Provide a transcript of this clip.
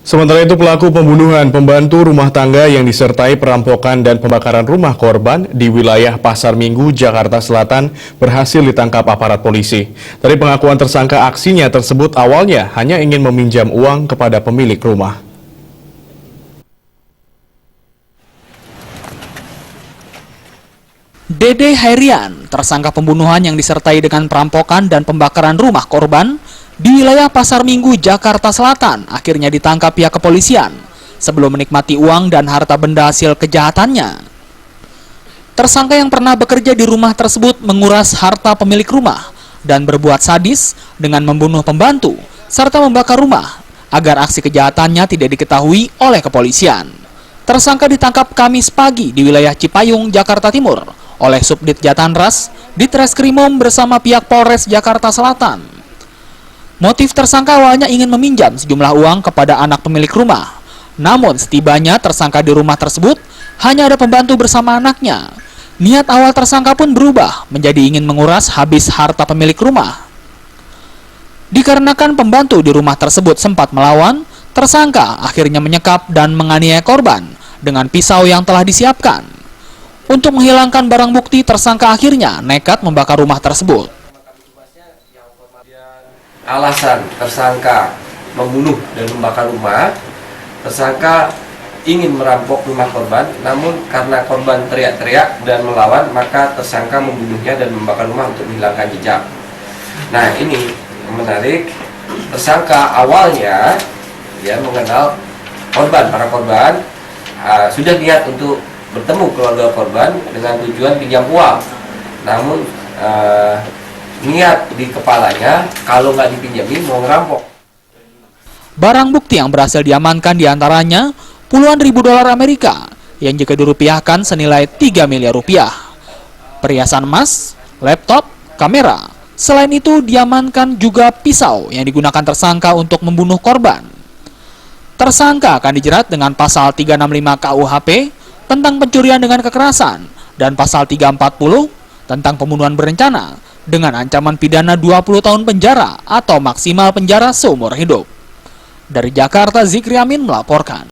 Sementara itu pelaku pembunuhan pembantu rumah tangga yang disertai perampokan dan pembakaran rumah korban di wilayah Pasar Minggu, Jakarta Selatan berhasil ditangkap aparat polisi. Dari pengakuan tersangka, aksinya tersebut awalnya hanya ingin meminjam uang kepada pemilik rumah. Dede Hairian, tersangka pembunuhan yang disertai dengan perampokan dan pembakaran rumah korban di wilayah Pasar Minggu, Jakarta Selatan, akhirnya ditangkap pihak kepolisian sebelum menikmati uang dan harta benda hasil kejahatannya. Tersangka yang pernah bekerja di rumah tersebut menguras harta pemilik rumah dan berbuat sadis dengan membunuh pembantu serta membakar rumah agar aksi kejahatannya tidak diketahui oleh kepolisian. Tersangka ditangkap Kamis pagi di wilayah Cipayung, Jakarta Timur oleh Subdit Jatanras Ditreskrimum bersama pihak Polres Jakarta Selatan. Motif tersangka awalnya ingin meminjam sejumlah uang kepada anak pemilik rumah. Namun setibanya tersangka di rumah tersebut hanya ada pembantu bersama anaknya. Niat awal tersangka pun berubah menjadi ingin menguras habis harta pemilik rumah. Dikarenakan pembantu di rumah tersebut sempat melawan, tersangka akhirnya menyekap dan menganiaya korban dengan pisau yang telah disiapkan. Untuk menghilangkan barang bukti, tersangka akhirnya nekat membakar rumah tersebut. Alasan tersangka membunuh dan membakar rumah, tersangka ingin merampok rumah korban, namun karena korban teriak-teriak dan melawan, maka tersangka membunuhnya dan membakar rumah untuk menghilangkan jejak. Nah, ini menarik, tersangka awalnya mengenal korban, para korban, sudah niat untuk bertemu keluarga korban dengan tujuan pinjam uang, namun niat di kepalanya kalau nggak dipinjamin mau ngerampok. Barang bukti yang berhasil diamankan diantaranya puluhan ribu dolar Amerika yang jika dirupiahkan senilai 3 miliar rupiah, perhiasan emas, laptop, kamera. Selain itu diamankan juga pisau yang digunakan tersangka untuk membunuh korban. Tersangka akan dijerat dengan pasal 365 KUHP tentang pencurian dengan kekerasan dan pasal 340 tentang pembunuhan berencana dengan ancaman pidana 20 tahun penjara atau maksimal penjara seumur hidup. Dari Jakarta, Zikri Amin melaporkan.